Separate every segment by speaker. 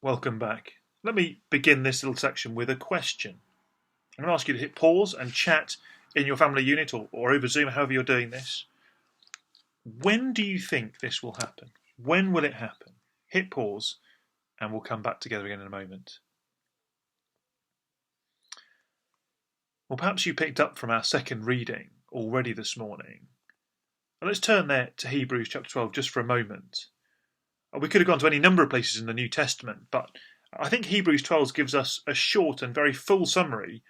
Speaker 1: Welcome back. Let me begin this little section with a question. I'm going to ask you to hit pause and chat in your family unit or over Zoom, however you're doing this. When do you think this will happen? When will it happen? Hit pause and we'll come back together again in a moment. Well, perhaps you picked up from our second reading already this morning. Let's turn there to Hebrews chapter 12 just for a moment. We could have gone to any number of places in the New Testament, but I think Hebrews 12 gives us a short and very full summary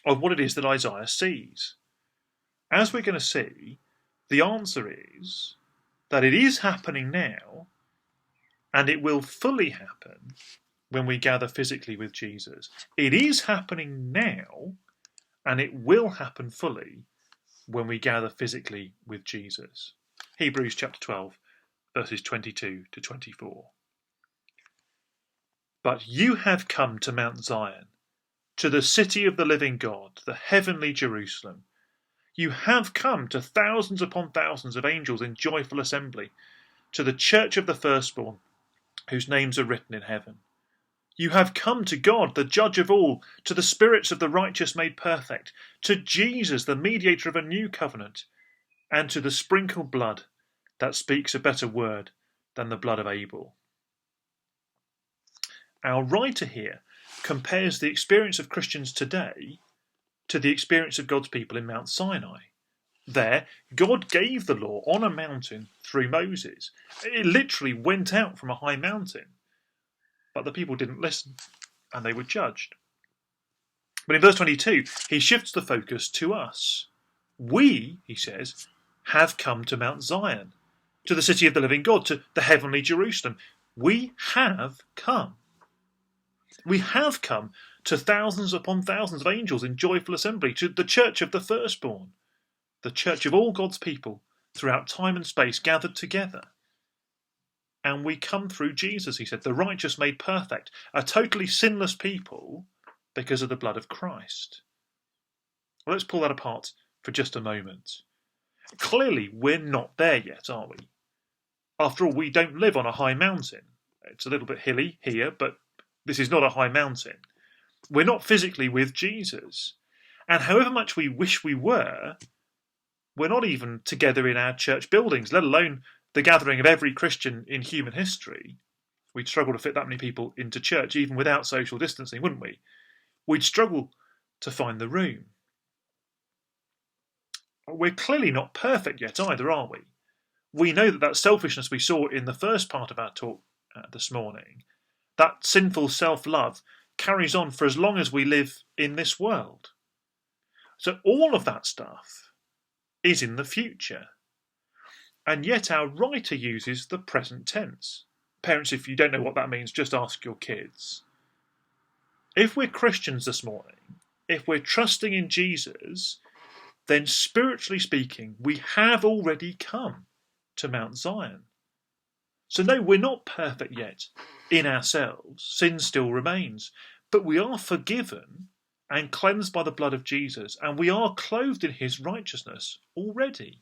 Speaker 1: of what it is that Isaiah sees. As we're going to see, the answer is that it is happening now, and it will fully happen when we gather physically with Jesus. It is happening now, and it will happen fully when we gather physically with Jesus. Hebrews chapter 12, verses 22 to 24. But you have come to Mount Zion, to the city of the living God, the heavenly Jerusalem. You have come to thousands upon thousands of angels in joyful assembly, to the church of the firstborn, whose names are written in heaven. You have come to God, the judge of all, to the spirits of the righteous made perfect, to Jesus, the mediator of a new covenant, and to the sprinkled blood that speaks a better word than the blood of Abel. Our writer here compares the experience of Christians today to the experience of God's people in Mount Sinai. There, God gave the law on a mountain through Moses. It literally went out from a high mountain. But the people didn't listen, and they were judged. But in verse 22, he shifts the focus to us. We, he says, have come to Mount Zion, to the city of the living God, to the heavenly Jerusalem. We have come. We have come to thousands upon thousands of angels in joyful assembly, to the church of the firstborn, the church of all God's people throughout time and space gathered together. And we come through Jesus, he said, the righteous made perfect, a totally sinless people because of the blood of Christ. Well, let's pull that apart for just a moment. Clearly, we're not there yet, are we? After all, we don't live on a high mountain. It's a little bit hilly here, but this is not a high mountain. We're not physically with Jesus. And however much we wish we were, we're not even together in our church buildings, let alone the gathering of every Christian in human history. We'd struggle to fit that many people into church even without social distancing, wouldn't we? We'd struggle to find the room. We're clearly not perfect yet either, are we? We know that selfishness we saw in the first part of our talk this morning, that sinful self-love carries on for as long as we live in this world. So all of that stuff is in the future. And yet our writer uses the present tense. Parents, if you don't know what that means, just ask your kids. If we're Christians this morning, if we're trusting in Jesus, then spiritually speaking, we have already come to Mount Zion. So no, we're not perfect yet in ourselves. Sin still remains. But we are forgiven and cleansed by the blood of Jesus, and we are clothed in his righteousness already.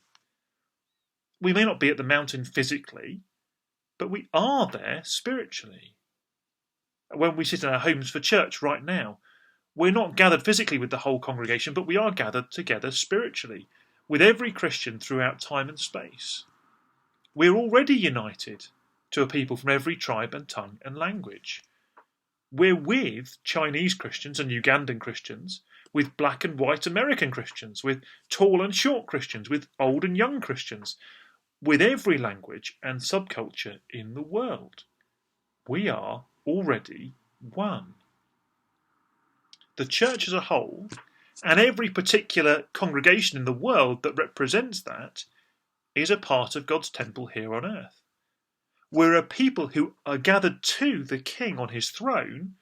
Speaker 1: We may not be at the mountain physically, but we are there spiritually. When we sit in our homes for church right now, we're not gathered physically with the whole congregation, but we are gathered together spiritually, with every Christian throughout time and space. We're already united to a people from every tribe and tongue and language. We're with Chinese Christians and Ugandan Christians, with black and white American Christians, with tall and short Christians, with old and young Christians, with every language and subculture in the world. We are already one. The church as a whole, and every particular congregation in the world that represents that, is a part of God's temple here on earth. We're a people who are gathered to the King on his throne,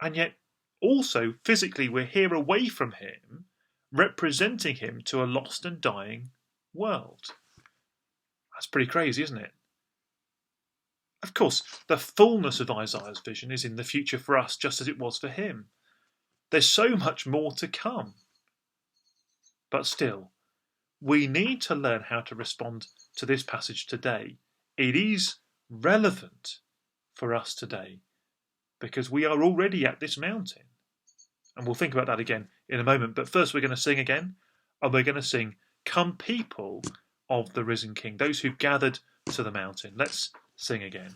Speaker 1: and yet also physically we're here away from him, representing him to a lost and dying world. That's pretty crazy, isn't it? Of course, the fullness of Isaiah's vision is in the future for us, just as it was for him. There's so much more to come. But still, we need to learn how to respond to this passage today. It is relevant for us today, because we are already at this mountain. And we'll think about that again in a moment. But first, we're going to sing again, and we're going to sing, "Come, people of the risen King," those who've gathered to the mountain. Let's sing again.